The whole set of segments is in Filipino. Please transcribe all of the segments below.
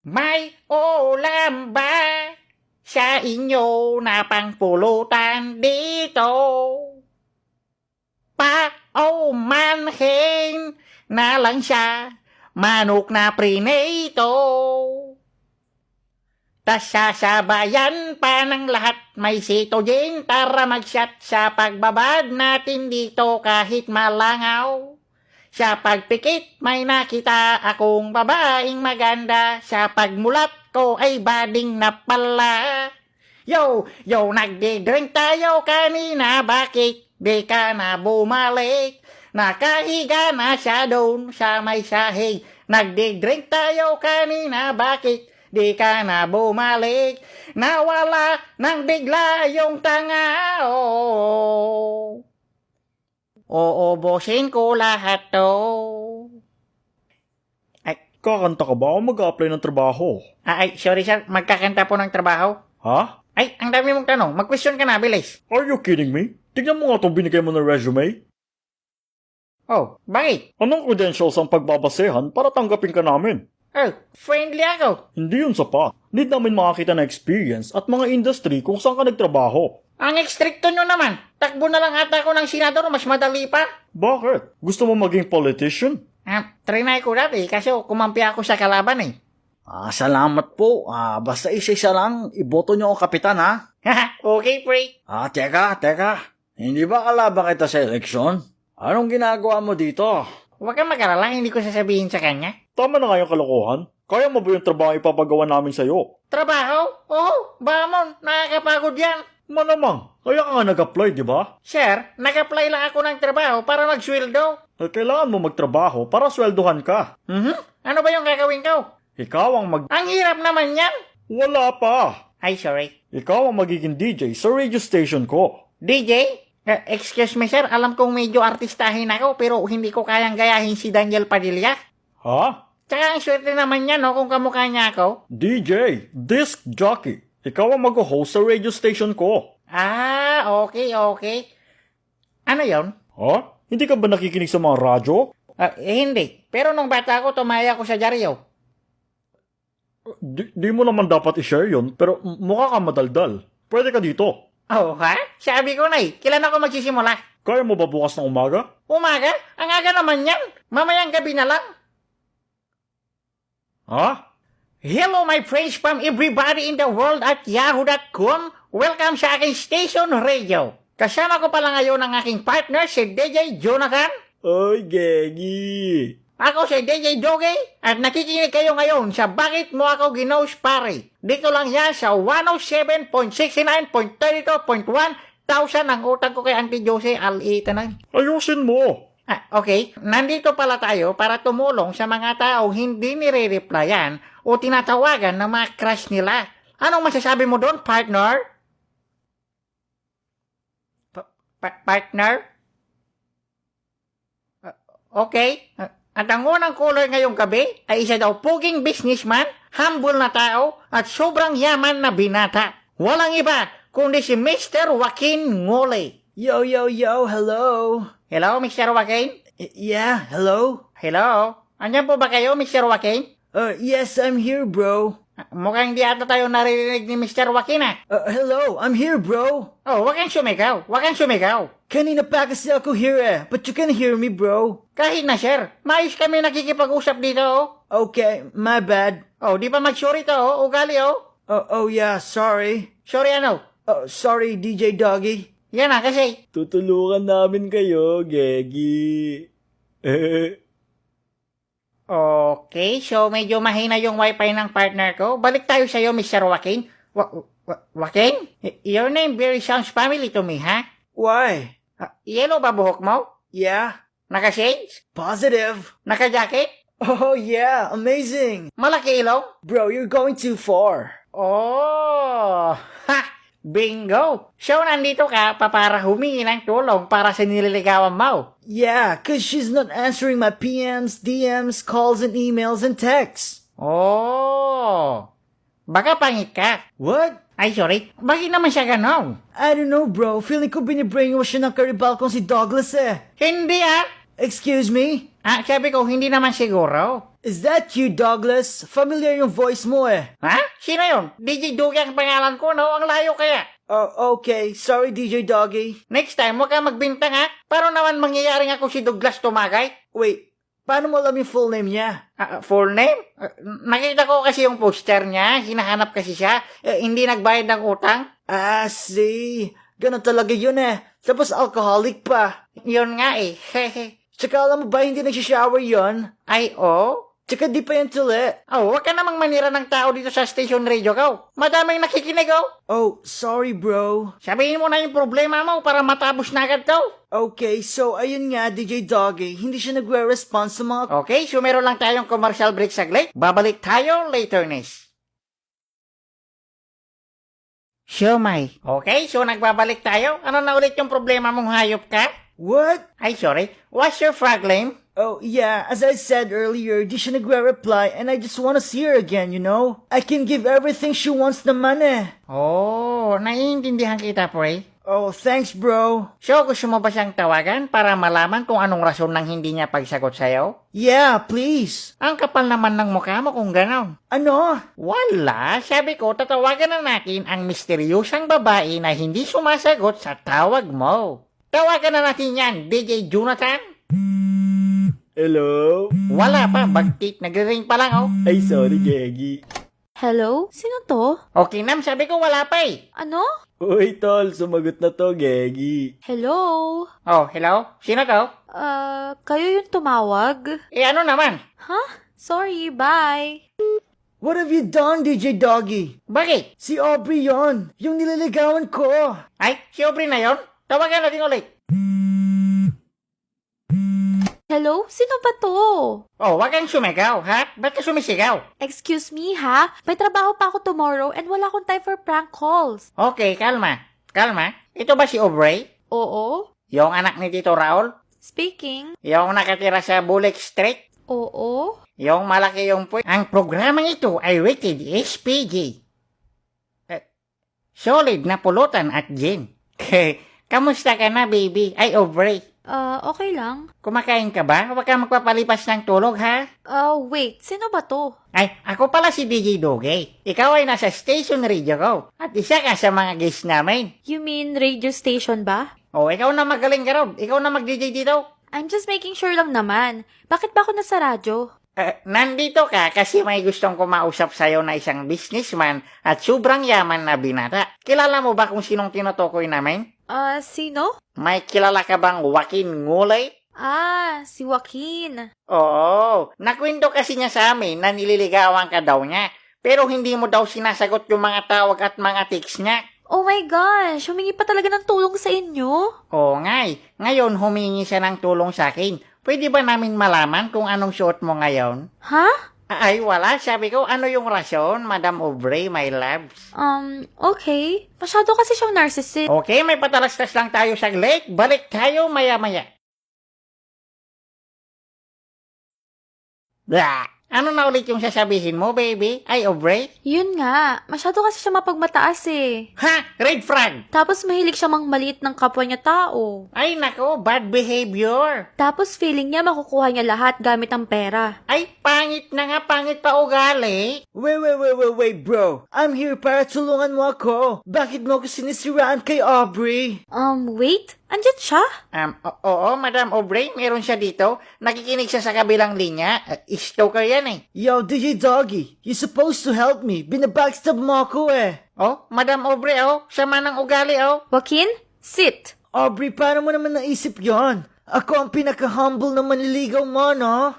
May ulam ba sa inyo na pangpulutan dito? Paumanhin na lang siya, manok na prinito. Tas sasabayan pa ng lahat, may sitogen para mag-shot sa pagbabad natin dito kahit malangaw. Sa pagpikit may nakita akong babaeng maganda, sa pagmulat ko ay bading na pala. Yo, nagdi-drink tayo kanina, bakit di ka na bumalik? Nakahiga na siya doon sa may sahig. Nagdi-drink tayo kanina, bakit di ka na bumalik? Nawala nang bigla yung tanga. Uubusin ko lahat to. Kakanta ka ba o mag-a-apply ng trabaho? Sorry sir, magkakanta po ng trabaho. Ha? Ang dami mong tanong. Mag-question ka na, bilis. Are you kidding me? Tignan mo nga itong binigay mo na resume. Oh, bakit? Anong credentials ang pagbabasehan para tanggapin ka namin? Oh, friendly ako. Hindi yun sapat. Need namin makakita na experience at mga industry kung saan ka nagtrabaho. Ang ekstrikto nyo naman. Takbo na lang ata ako ng senador, mas madali pa. Bakit? Gusto mo maging politician? Trinay ko dati kasi kumampi ako sa kalaban eh. Salamat po. Basta isa-isa lang, iboto niyo ang kapitan, ha? Okay, pre. Teka. Hindi ba kalaban kita sa eleksyon? Anong ginagawa mo dito? Huwag kang mag-alala, hindi ko sasabihin sa kanya. Tama na nga yung kalokohan. Kaya mo ba yung trabaho ipapagawa namin sa'yo? Trabaho? Oo, bamon, nakakapagod yan. Malamang, kaya ka nga nag-apply, di ba? Sir, nag-apply lang ako ng trabaho para magsweldo. Kailangan mo magtrabaho para sweldohan ka. Ano ba yung gagawin ko? Ikaw ang Ang hirap naman yan. Wala pa. Sorry. Ikaw ang magiging DJ sa radio station ko. DJ? Excuse me sir, alam kong medyo artistahin ako pero hindi ko kayang gayahin si Daniel Padilla. Ha? Tsaka ang swerte naman niya no kung kamukha niya ako. DJ, disc jockey. Ikaw ang mag-host sa radio station ko. Okay. Ano yon? Ha? Hindi ka ba nakikinig sa mga radyo? Hindi. Pero nung bata ako, tumaya ako sa dyaryo. Di mo naman dapat i-share yun, pero mukha ka madaldal. Pwede ka dito. Oh, ha? Sabi ko na kailan ako magsisimula? Kaya mo ba bukas ng umaga? Umaga? Ang aga naman yan. Mamayang gabi na lang. Ha? Hello my friends from everybody in the world at yahoo.com. Welcome sa aking station radio. Kasama ko pala ngayon ang aking partner si DJ Jonathan. Oy, Gegi. Ako si DJ Doge at nakikinig kayo ngayon sa Bakit Mo Ako Ginos Pare. Dito lang yan sa 107.69.32.1 thousand ang utang ko kay Auntie Jose Alita na. Ayusin mo. Okay, nandito pala tayo para tumulong sa mga taong hindi nire-replyan o tinatawagan ng mga crush nila. Anong masasabi mo doon, partner? Partner? Okay. At ang unang caller ngayong gabi ay isa daw puging businessman, humble na tao, at sobrang yaman na binata. Walang iba kundi si Mr. Joaquin Ngole. Yo, hello. Hello, Mr. Joaquin? Yeah, hello? Hello? Andiyan po ba kayo, Mr. Joaquin? Yes, I'm here, bro. Mukhang di ata tayo naririnig ni Mr. Joaquin Hello, I'm here, bro. Oh, wag kang sumigaw. Kanina pa kasi ako here but you can hear me, bro. Kahit na, sir. Maayos kami nakikipag-usap dito, Okay, my bad. di pa mag-sorry to, ugali, Yeah, sorry. Sorry ano? Sorry, DJ Doggy. Yan na, kasi. Tutulungan namin kayo, Gegi. Okay, so medyo mahina yung wifi ng partner ko. Balik tayo sa'yo, Mr. Joaquin. Joaquin? Your name very sounds family to me, ha? Why? Yellow ba buhok mo? Yeah, Naka-shades? positive. Naka-jacket? Oh, yeah, amazing. Malaki ilong? Bro, you're going too far. Oh! Ha! Bingo! So, nandito ka para humingi ng tulong para sa nililigawan mo. Yeah, 'cause she's not answering my PMs, DMs, calls, and emails and texts. Oh! Baka pangit ka. What? Sorry. Bakit naman siya ganon? I don't know, bro. Feeling ko binibrainwash siya ng karibal kong si Douglas eh. Hindi Excuse me? Sabi ko, hindi naman siguro. Is that you, Douglas? Familiar yung voice mo eh. Ha? Sino yun? DJ Doggy ang pangalan ko, no? Ang layo kaya. Oh, okay. Sorry, DJ Doggy. Next time, huwag kang magbintang ha. Para naman mangyayaring ako si Douglas Tumagay. Wait, paano mo alam yung full name niya? Full name? Nakita ko kasi yung poster niya. Hinahanap kasi siya. Hindi nagbayad ng utang. See. Ganun talaga yun eh. Tapos alcoholic pa. Yun nga eh. Hehe. Tsaka alam mo ba, hindi nagsishower yun? Ay, oh? Tsaka di pa yan tuli. Oh, huwag ka namang manira ng tao dito sa station radio ko. Madaming nakikinig, oh. Oh, sorry bro. Sabihin mo na yung problema mo para matapos na agad to. Okay, so ayun nga, DJ Doggy, hindi siya nagre-response sa mga... Okay, so meron lang tayong commercial break saglit. Babalik tayo later, Nis. Siomay. Okay, so nagbabalik tayo. Ano na ulit yung problema mong hayop ka? What? Ay, sorry. What's your frog name? Oh, yeah, as I said earlier, di siya nagre-reply and I just wanna see her again, you know? I can give everything she wants naman eh. Oh, naiintindihan kita, pre. Oh, thanks bro. So, gusto mo ba siyang tawagan para malaman kung anong rason ng hindi niya pagsagot sa'yo? Yeah, please. Ang kapal naman ng mukha mo kung ganon. Ano? Wala, sabi ko tatawagan na natin ang misteryosang babae na hindi sumasagot sa tawag mo. Tawagan na natin yan, DJ Jonathan. Hello? Wala pa, bagtit, nagre-ring pa lang, oh. Ay, sorry, Gegi. Hello? Sino to? Okay, Nam, sabi ko wala pa eh. Ano? Uy, tol, sumagot na to, Gegi. Hello? Oh, hello? Sino to? Kayo yung tumawag? Ano naman? Sorry, bye. What have you done, DJ Doggy? Bakit? Si Aubrey yon, yung nililigawan ko. Ay, si Aubrey na yon? Tawagan natin ulit. Hello? Sino ba to? Oh, wag kang sumigaw, ha? Ba't ka sumisigaw? Excuse me, ha? May trabaho pa ako tomorrow and wala akong time for prank calls. Okay, kalma. Kalma. Ito ba si Aubrey? Oo? Yung anak ni Tito Raul? Speaking? Yung nakatira sa Bullock Street? Oo? Yung malaki yung puwet. Ang programang ito ay rated SPG. Solid na pulutan at gin. Kamusta ka na, baby? Ay, Aubrey. Okay lang. Kumakain ka ba? Huwag kang magpapalipas ng tulog, ha? Wait, sino ba to? Ay, ako pala si DJ Doggy. Ikaw ay nasa station radio ko. At isa ka sa mga guests namin. You mean radio station ba? Oh, ikaw na magaling ka ron. Ikaw na mag-DJ dito. I'm just making sure lang naman. Bakit ba ako nasa radyo? Nandito ka kasi may gustong kumausap sa'yo na isang businessman at sobrang yaman na binata. Kilala mo ba kung sinong tinutukoy namin? Sino? May kilala ka bang Joaquin Ngulay? Si Joaquin. Oo, nakwento kasi niya sa amin na nililigawan ka daw niya. Pero hindi mo daw sinasagot yung mga tawag at mga text niya. Oh my gosh, humingi pa talaga ng tulong sa inyo? Oo nga eh. Ngayon humingi siya ng tulong sa akin. Pwede ba namin malaman kung anong suot mo ngayon? Ha? Ay, wala. Sabi ko, ano yung rason, Madam Aubrey, my loves? Okay. Masyado kasi siyang narcissist. Okay, may patalastas lang tayo saglit. Balik tayo maya-maya. Blah! Ano na ulit yung sasabihin mo, baby? Ay, Aubrey? Yun nga, masyado kasi siya mapagmataas eh. Ha! Red flag! Tapos mahilig siya mangmaliit ng kapwa niya tao. Ay, nako, bad behavior. Tapos feeling niya makukuha niya lahat gamit ang pera. Ay, pangit na nga, pangit pa ugali. Wait, bro. I'm here para tulungan mo ako. Bakit mo ako sinisiraan kay Aubrey? Wait? Andyan siya? Oo, Madam Aubrey, meron siya dito. Nakikinig siya sa kabilang linya. Stoker yan eh. Yo, DJ Doggy, you supposed to help me. Binabackstab mo ako eh. Oh, Madam Aubrey, oh. Sama ng ugali, oh. Joaquin? Sit! Aubrey, paano mo naman naisip yon? Ako ang pinaka-humble na manliligaw mo, no?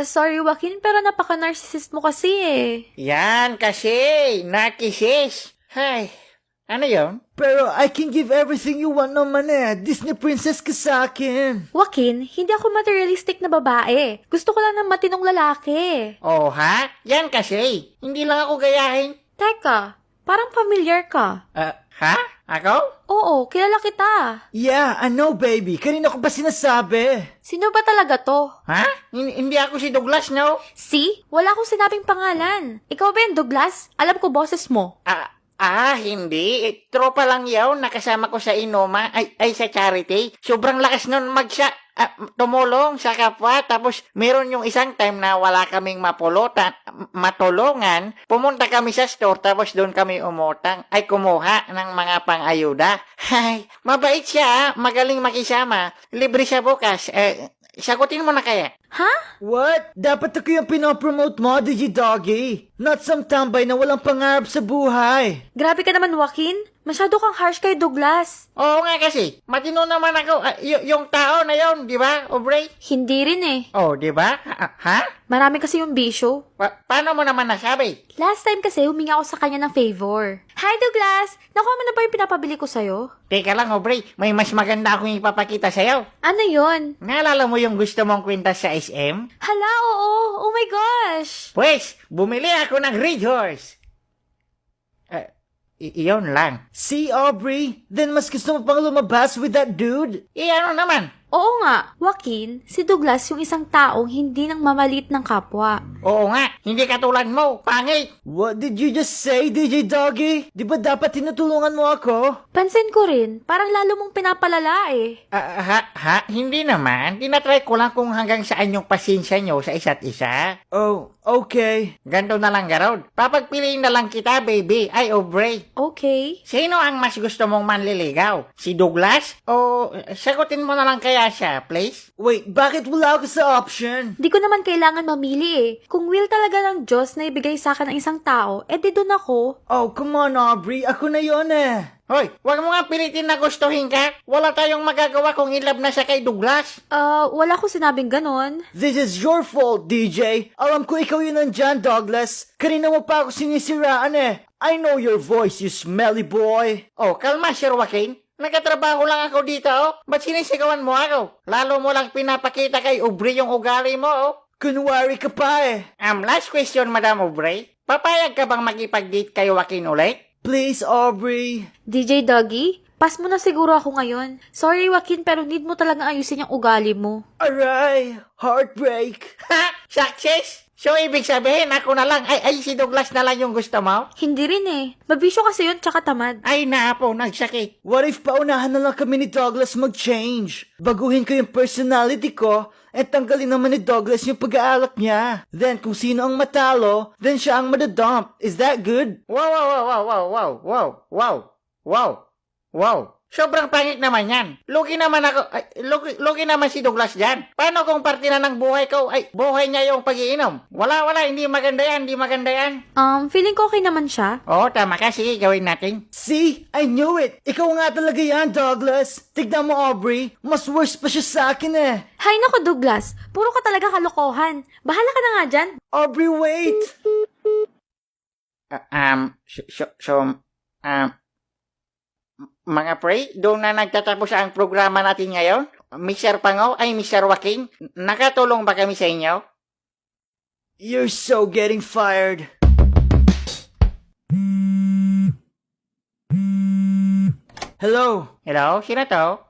Sorry Joaquin, pero napaka-narcissist mo kasi eh. Yan kasi, narcissist. Hay, ano yun? Pero I can give everything you want naman eh. Disney princess ka sa akin. Joaquin, hindi ako materialistic na babae. Gusto ko lang ng matinong lalaki. Oh, ha? Yan kasi. Hindi lang ako gayahin. Teka, parang familiar ka. Ha? Ako? Oo, kilala kita. Yeah, I know baby. Kanina ko ba sinasabi? Sino ba talaga to? Ha? Hindi ako si Douglas, no? See? Wala akong sinabing pangalan. Ikaw ba yung Douglas? Alam ko boses mo. Hindi. Tropa lang yaw. Nakasama ko sa Inoma. Ay sa charity. Sobrang lakas nun tumulong sa kapwa. Tapos, meron yung isang time na wala kaming matulungan. Pumunta kami sa store. Tapos, doon kami kumuha ng mga pang-ayuda. Ay, mabait siya. Magaling makisama. Libre siya bukas. Sagutin mo na kaya? Ha? What? Dapat ako yung pinopromote mo, Digi-Doggy. Not some tambay na walang pangarap sa buhay. Grabe ka naman, Joaquin. Masyado kang harsh kay Douglas. Oo nga kasi. Matino naman ako. Yung tao na yon, di ba, Aubrey? Hindi rin eh. Oh, di ba? Ha? Marami kasi yung bisyo. Paano mo naman nasabi? Last time kasi huminga ako sa kanya ng favor. Hi, Douglas! Nakuha mo na ba yung pinapabili ko sa'yo? Teka lang, Aubrey. May mas maganda akong ipapakita sa'yo. Ano yon? Naalala mo yung gusto mong kwintas sa SM? Hala, oo! Oh my gosh! Pues, bumili ako ng Red Horse. Iyon lang. See, Aubrey? Then mas gusto mo pang lumabas with that dude? Ano naman? Oo nga, Joaquin, si Douglas yung isang taong hindi nang mamalit ng kapwa. Oo nga, hindi katulad mo. Pangit. What did you just say, Digi-Doggy? Di ba dapat tinutulungan mo ako? Pansin ko rin, parang lalo mong pinapalala eh. Hindi naman. Tinatry ko lang kung hanggang saan yung pasensya nyo sa isa't isa. Oh, okay. Ganto na lang, Garod. Papagpiliin na lang kita, baby. Ay, Aubrey. Okay. Sino ang mas gusto mong manliligaw? Si Douglas? O sagutin mo na lang kaya siya, please? Wait, bakit wala ako sa option? Di ko naman kailangan mamili eh. Kung will talaga ng Diyos na ibigay sa akin ng isang tao, di dun ako. Oh, come on, Aubrey. Ako na yon eh. Hoy, wag mo nga pilitin na gustuhin ka. Wala tayong magagawa kung in love na siya kay Douglas. Wala ko sinabing ganon. This is your fault, DJ. Alam ko ikaw yun nandyan, Douglas. Kanina mo pa ako sinisiraan eh. I know your voice, you smelly boy. Oh, kalma, Sir Joaquin. Nagkatrabaho lang ako dito, oh. Ba't sinisigawan mo ako? Lalo mo lang pinapakita kay Aubrey yung ugali mo, oh. Kunwari ka pa eh. Last question, Madam Aubrey. Papayag ka bang makipag-date kay Joaquin ulit? Please, Aubrey. DJ Doggy, pass mo na siguro ako ngayon. Sorry, Joaquin, pero need mo talagang ayusin yung ugali mo. Aray, heartbreak. Ha? Success? So, ibig sabihin, ako na lang. Ay, si Douglas na lang yung gusto mo? Hindi rin eh. Mabisyo kasi yun, tsaka tamad. Ay, naapo, nagsakit. What if paunahan na lang kami ni Douglas mag-change? Baguhin ko yung personality ko at tanggalin naman ni Douglas yung pag-aalak niya. Then, kung sino ang matalo, then siya ang madadump. Is that good? Wow. Sobrang pangit naman yan. Lugi naman ako, lugi naman si Douglas dyan. Paano kung parte na ng buhay ko, buhay niya yung pag-iinom? Wala, hindi maganda yan. Feeling ko okay naman siya. Oo, tama ka. Sige, gawin natin. See? I knew it! Ikaw nga talaga yan, Douglas! Tignan mo, Aubrey. Mas worse pa siya sa akin eh. Hay nako, Douglas. Puro ka talaga kalokohan. Bahala ka na nga dyan. Aubrey, wait! Mga pre, doon na nagtatapos ang programa natin ngayon. Mr. Pangaw, Mr. Joaquin, nakatulong ba kami sa inyo? You're so getting fired. Hello? Hello, sino to?